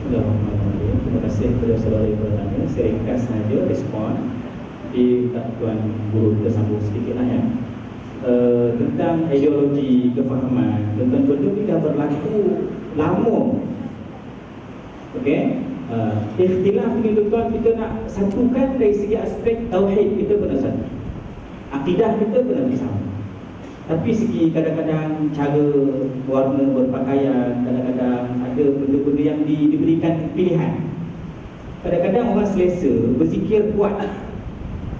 Bismillahirrahmanirrahim. Terima kasih kepada saudara yang bertanya. Saya ringkas saja respon di Tuan Guru kita sambung sedikit lah ya. Tentang ideologi, kefahaman tentang benda ini dah berlaku lama. Okey, ikhtilaf ni tuan, kita nak satukan dari segi aspek tauhid kita kena satu, akidah kita kena bersama. Tapi segi kadang-kadang cara warna berpakaian, kadang-kadang ada benda-benda yang diberikan pilihan. Kadang-kadang orang selesa berzikir kuat,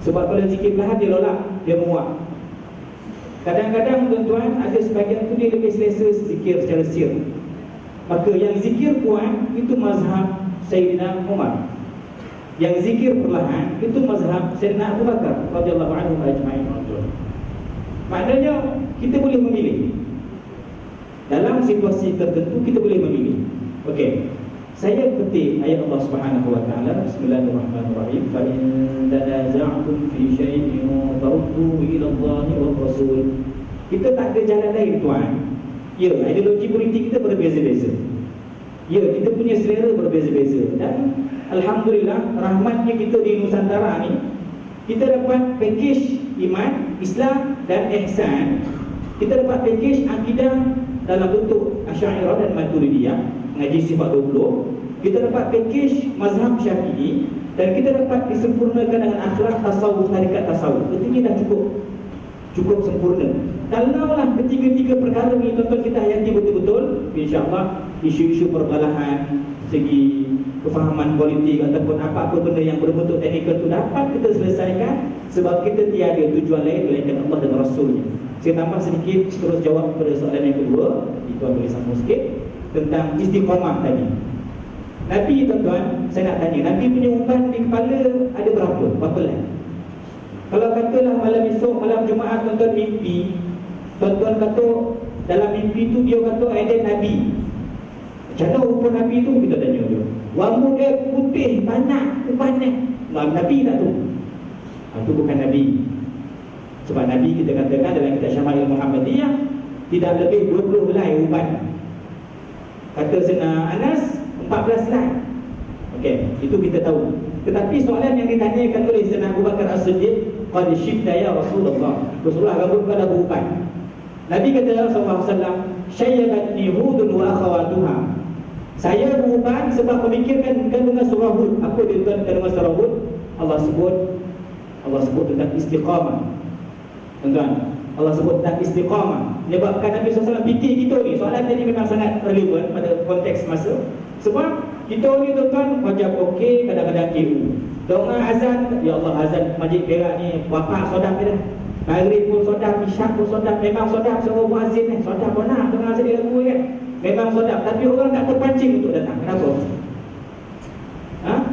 sebab kalau zikir perlahan dia lolak, dia menguap. Kadang-kadang tuan-tuan ada sebahagian tu dia lebih selesa zikir secara sir. Maka yang zikir kuat itu mazhab Sayyidina Umar, yang zikir perlahan itu mazhab Sayyidina Abu Bakar radhiyallahu anhu ajma'in. Maknanya kita boleh memilih. Dalam situasi tertentu kita boleh memilih. Okey, saya petik ayat Allah Subhanahu wa taala, Bismillahirrahmanirrahim, fa in tanaza'tum fi shay'in farudduhu ila Allahi wa Rasul. Kita tak ada jalan lain tuan. Ya, ideologi politik kita berbeza-beza. Ya, kita punya selera berbeza-beza. Dan alhamdulillah rahmatnya kita di Nusantara ni, kita dapat package iman, Islam dan ihsan. Kita dapat package akidah dalam bentuk Asy'ariyah dan Maturidiyah, ngaji sifat 20. Kita dapat package mazhab Syafi'i, dan kita dapat disempurnakan dengan akhlak tasawuf, tarikat tasawuf. Artinya dah cukup sempurna. Kalaulah ketiga-tiga perkara ni tuan-tuan kita hayati betul-betul, insya-Allah isu-isu perbalahan segi kefahaman politik ataupun apa-apa benda yang berbentuk teknikal itu dapat kita selesaikan, sebab kita tiada tujuan lain melainkan Allah dan Rasulnya. Saya tambah sedikit terus jawab kepada soalan yang kedua, itu boleh sambung sikit tentang istiqamah tadi. Nabi tuan-tuan, saya nak tanya, Nabi punya umpan di kepala ada berapa lah? Kalau katalah malam esok, malam Jumaat tuan-tuan mimpi, tuan-tuan kata dalam mimpi tu dia kata ada Nabi. Macam mana rupa Nabi tu? Kita tanya dia. Wang dia putih, banyak umpannya. Nabi tak tu? Itu bukan Nabi. Sebab Nabi kita katakan dalam kitab Syama'il Muhammadiyah tidak lebih 20 helai umpan. Kata Sayyidina Anas 14 helai. Okey, itu kita tahu. Tetapi soalan yang ditanyakan oleh Sayyidina Abu Bakar As-Siddiq, qad shibta ya Rasulullah. Rasulullah rambut pada berumpan. Nabi kata sallallahu alaihi wasallam, syayyabatni Hudun wa akhawatuha. Saya berumpan sebab memikirkan kandungan surah Hud. Apa dia kandungan surah Hud? Allah sebut tentang istiqamah. Tuan-tuan, Allah sebut tentang istiqamah. Menyebabkan Nabi SAW fikir kita ni. Soalan tadi memang sangat relevan pada konteks masa. Sebab kita ni tuan-tuan wajib okey, kadang-kadang KU. Doa azan, ya Allah azan Masjid Perak ni wapak sodak dia. Maghrib pun sodak, isyak pun sodak. Memang sodak semua muazzin ni. Sodak pun nak dengar sedih lagu kan. Memang sodak, tapi orang tak terpancing untuk datang. Kenapa?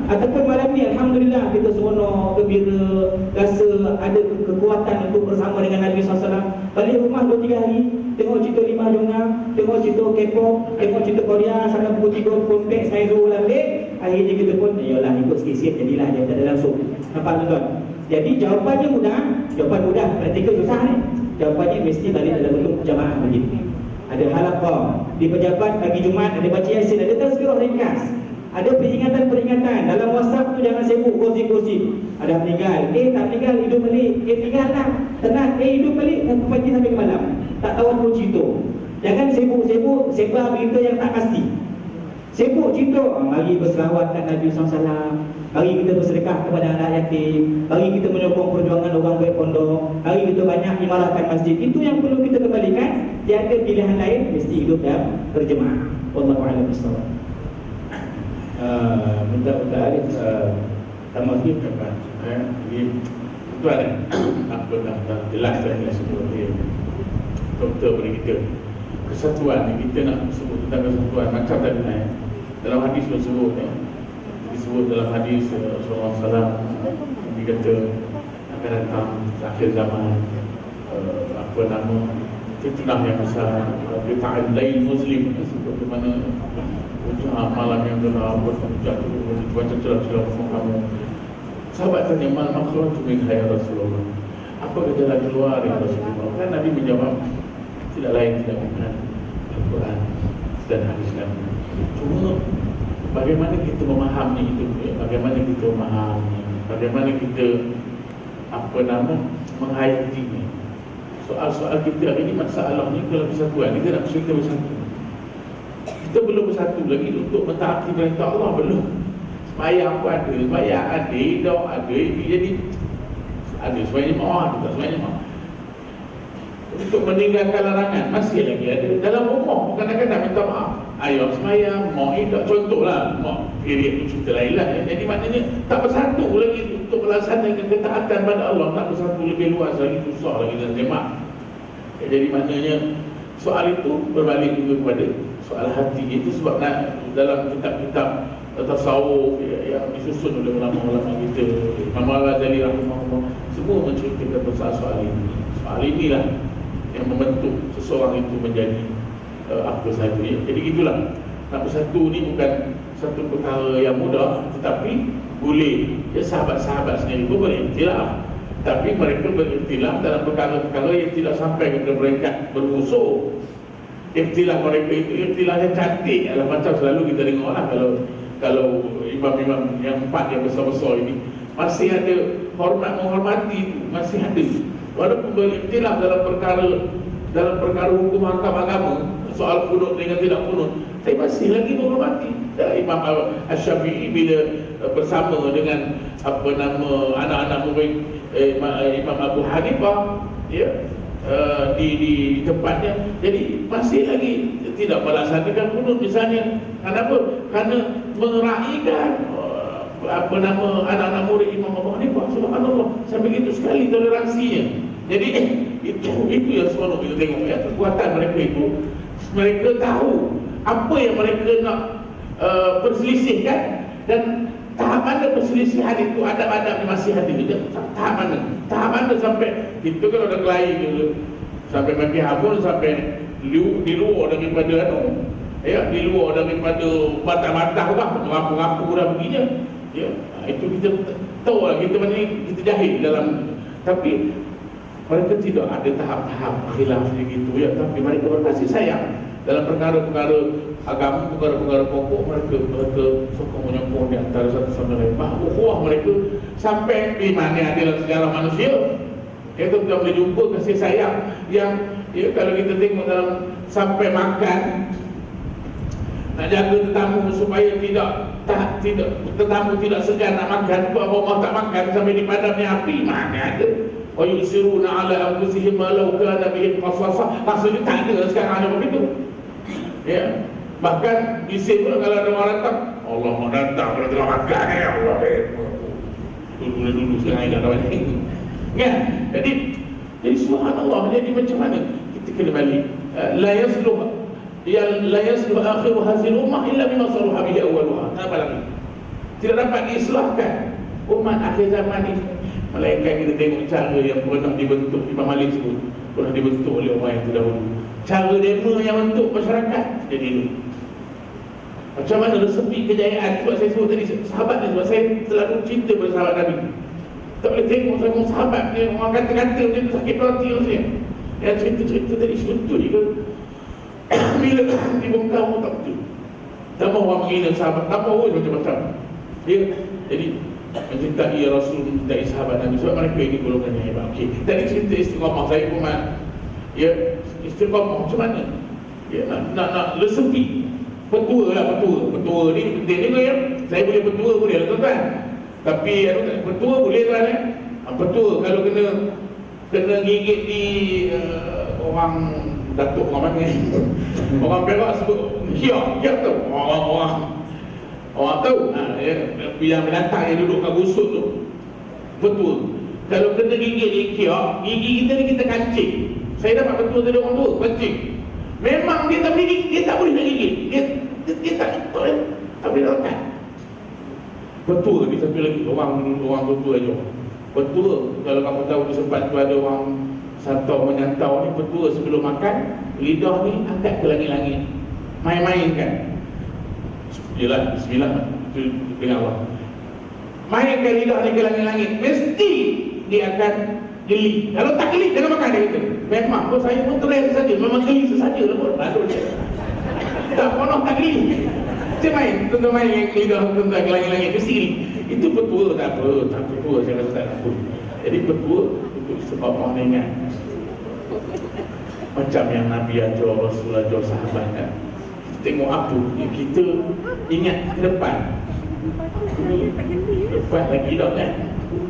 Ataupun malam ni alhamdulillah kita seronok, gembira, rasa ada kekuatan untuk bersama dengan Nabi SAW. Balik rumah 2-3 hari, tengok cerita 5 Jongna, tengok cerita K-pop, tengok cerita Korea, sampai pukul 3 kompleks main Zuhur lah balik. Akhirnya kita pun yalah ikut sikit-sikit, jadilah dia tak ada langsung. Nampak tuan-tuan? Jadi jawapannya mudah, jawapan mudah, praktikal susah ni. Jawapannya mesti balik dalam bentuk jamaah begitu. Ada halaqah di pejabat pagi Jumaat, ada baca Yasin, ada tazkirah ringkas. Ada peringatan-peringatan. Dalam WhatsApp tu jangan sibuk gosip-gosip. Ada meninggal, tak meninggal, hidup balik. Meninggal lah, tenang, hidup balik pagi sampai ke malam. Tak tahu apa cerita. Jangan sibuk-sibuk sebar berita yang tak pasti. Sibuk cerita, mari berselawat kat Nabi SAW, mari kita bersedekah kepada anak yatim, mari kita menyokong perjuangan orang baik pondok, mari kita banyak imarahkan masjid. Itu yang perlu kita kembalikan. Tiada pilihan lain, mesti hidup dalam berjemaah. Wallahu a'lam bishawab. Minta Arif tambah sikit kan. Jadi tuan apa dah jelaskan dia sebut dia doktor pada kita. Kesatuan ni kita nak sebut tentang kesatuan macam tadi dalam hadis tersebut disebut dalam hadis Rasulullah SAW dia kata akan datang akhir zaman apa nama fitnah yang besar, fitnah lain muslim seperti mana malam yang gelap, jatuh, baca celah-celah kamu. Sahabat tanya, mal makhluk tu min hayat Rasulullah. Apa jalan keluar ya Rasulullah? Kan Nabi menjawab, tidak lain tidak bukan Al-Quran dan hadis Nabi. Cuma bagaimana kita memahami itu, bagaimana kita memahami, bagaimana kita menghayatinya. Soal-soal kita hari ini, masalahnya kalau persatuan, kita nak cerita bersatu. Kita belum bersatu lagi untuk mentaati perintah Allah, belum. Sembahyang pun ada, sembahyang ada, doa ada, jadi ada sembahyang maaf, tak sembahyang maaf. Untuk meninggalkan larangan masih lagi ada. Dalam rumah kadang-kadang minta maaf, ayah sembahyang, mau tak, contohlah, mau period itu cerita lain lah. Jadi maknanya tak bersatu lagi untuk melaksanakan ketaatan pada Allah, tak bersatu lebih luas lagi, susah lagi dan jemaah. Jadi maknanya soal itu berbalik juga kepada soal hati. Itu sebab dalam kitab-kitab tasawuf yang disusun oleh ulama-ulama kita, Imam Al-Ghazali rahimahullah, semua menceritakan tentang soal ini. Soal inilah yang membentuk seseorang itu menjadi apa sahaja. Jadi itulah, nak bersatu ni bukan satu perkara yang mudah, tetapi boleh. Ya, sahabat-sahabat sendiri pun beriktilaf, tapi mereka beriktilaf dalam perkara-perkara yang tidak sampai kepada mereka bermusuh. Iktilaf mereka itu iktilaf yang cantik. Macam selalu kita tengoklah, kalau imam-imam yang empat yang besar-besar ini masih ada menghormati, masih ada. Walaupun beriktilaf dalam perkara hukum hakam agama, soal kunut dengan tidak kunut, tapi masih lagi menghormati. Imam Asy-Syafi'i bila bersama dengan anak-anak murid Imam Abu Hanifah, ya, di tempatnya, jadi masih lagi tidak melaksanakan kunut misalnya. Kenapa? Karena meraihkan anak-anak murid Imam Abu Hanifah. Subhanallah, sampai begitu sekali toleransinya. Jadi itu yang selalu kita tengok, ya, kekuatan mereka itu. Mereka tahu apa yang mereka nak perselisihkan, dan tahap mana perselisihan itu, adab-adab masih ada. Tahap mana sampai kita kalau ada kelahi dulu, sampai maki habul, sampai di luar daripada ya, di luar daripada batas-batas lah, mengaku-ngaku dah begini, ya, itu kita tahu lah, kita kita jahil dalam. Tapi mereka tidak ada tahap-tahap khilaf begitu, ya, tapi mereka berkasih sayang dalam perkara-perkara agama, perkara-perkara pokok. Mereka sokong menyokong di antara satu sama lain. Ukhuwah mereka sampai di mana ada dalam sejarah manusia. Itu kita boleh jumpa kasih sayang yang, ya, kalau kita tengok dalam sampai makan, nak jaga tetamu supaya tetamu tidak segan nak makan, tu Allah tak makan sampai dipadamnya api, mana ada. Wa yusiruna ala anfusihim ma law kana bihim khasasah. Maksudnya tak ada sekarang ada begitu. Ya, bahkan di sini pun kalau ada orang datang, Allah mau datang kalau tengah makan, ya Allah, dulu sekarang tidak ada banyak. Ya, jadi subhanallah. Jadi macam mana kita kena balik, la yasluh akhiru hadhihi ummah illa bima saluha bihi awwaluha. Apa lagi? Tidak dapat diislahkan umat akhir zaman ini melainkan kita tengok cara yang pernah dibentuk. Imam Malik sebut pernah dibentuk oleh orang yang terdahulu. Cara demo yang bentuk masyarakat jadi ini. Macam mana resepi kejayaan. Sebab saya sebut tadi sahabat ni, sebab saya selalu cinta pada sahabat Nabi. Tak boleh tengok sama sahabat dia, orang kata-kata dia sakit hati rasanya. Yang cerita-cerita tadi betul juga. Bila dibongkar orang tak betul. Tak mahu orang menghina sahabat, tak mahu macam-macam. Ya, jadi mencintai Rasul, mencintai sahabat Nabi, sebab mereka ini golongan yang hebat. Okey, tadi cerita istiqamah saya pun, ya, istiqamah macam mana? Ya, nak resepi. Petua ni penting juga, ya. Saya boleh petua boleh lah, tuan-tuan. Tapi petua boleh, tuan, ya. Petua kalau kena gigit di orang Datuk, orang mana orang Perak sebut hiak tu, orang tahu, ya, yang binatang yang duduk kat busuk tu. Betul. Kalau kena gigit di kiak, gigi kita ni kita kancing. Saya dapat betul dari orang tua, kancing. Memang dia tak boleh gigit, dia tak boleh nak gigit. Dia tak boleh lekat. Betul ni satu lagi, orang betul aja. Betul, kalau kamu tahu di sempat tu ada orang santau menyantau ni, betul sebelum makan, lidah ni angkat ke langit-langit. Main-mainkan. Yalah, bismillah dengan Allah. Mainkan lidah ni ke langit-langit, mesti dia akan geli. Kalau tak geli, jangan makan dia kata. Memang pun saya pun terakhir saja, memang geli sesaja lah pun. Tak pernah tak geli. Macam main, tuan main yang lidah tuan ke langit-langit ke sini. Itu petua tak apa, tak petua saya rasa tak apa. Jadi petua untuk sebab orang ingat. Macam yang Nabi ajar, Rasulullah ajar sahabat kan. Tengok apa, kita ingat ke depan. Depan lagi dah kan.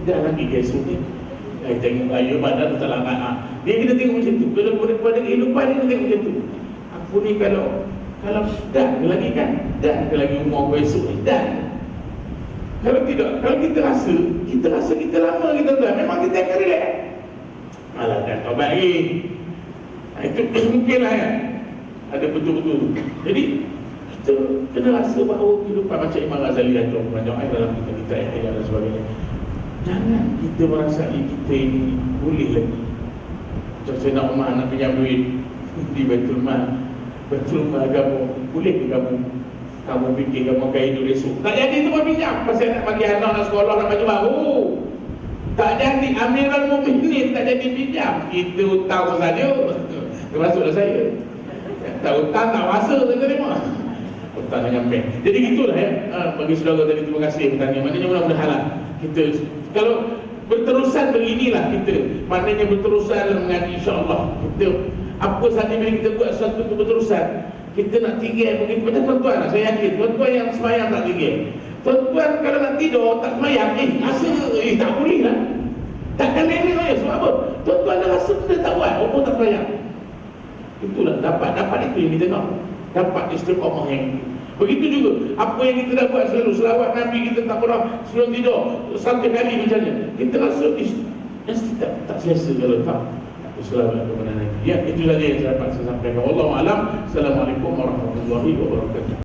Dah lagi esok ni. Tengok ayo badan tak lambat. Dia kita tengok macam tu. Kalau pada kehidupan dia tengok macam tu. Aku ni kalau dah ke lagi kan, dah ke lagi umur aku esok ni, dah. Kalau tidak, kalau kita rasa kita lama kita dah, memang kita akan relax. Alah dah tobat lagi. Itu mungkinlah ya. Ada betul-betul. Jadi kita kena rasa bahawa kehidupan macam Imam Ghazali ajar banyak ayat dalam kita ayat dan sebagainya. Jangan kita merasai kita ini boleh lagi. Macam saya nak Umar nak pinjam duit di Baitul Mal. Baitul Mal kamu boleh ke kamu fikir kamu akan hidup esok? Tak jadi tu pinjam. Pasal nak bagi anak nak sekolah nak baju baru. Tak jadi Amirul Mukminin tak jadi pinjam. Kita hutang saja. Termasuklah saya. Tak hutang tak rasa tak terima. Hutang dengan bank. Jadi gitulah ya. Bagi saudara tadi terima kasih bertanya. Maknanya mudah-mudahan kita kalau berterusan beginilah kita. Maknanya berterusan dalam mengaji insya-Allah. Kita apa sahaja bila kita buat sesuatu itu berterusan, kita nak tinggal begitu macam tuan-tuan. Saya yakin tuan-tuan yang sembahyang tak tinggal. Tuan-tuan kalau nak tidur tak sembahyang, rasa tak boleh lah. Takkan lelek ya. Sebab apa? Tuan-tuan dah rasa benda tak buat, apa tak sembahyang. Itulah dapat itu yang kita nak. Dapat istiqamah yang begitu juga apa yang kita dah buat selalu selawat Nabi kita tak pernah sebelum tidur 1 kali misalnya, kita rasa mesti tak selesa kalau tak selawat kepada Nabi. Ya, itu saja yang saya dapat saya sampaikan. Wallahu a'lam. Assalamualaikum warahmatullahi wabarakatuh.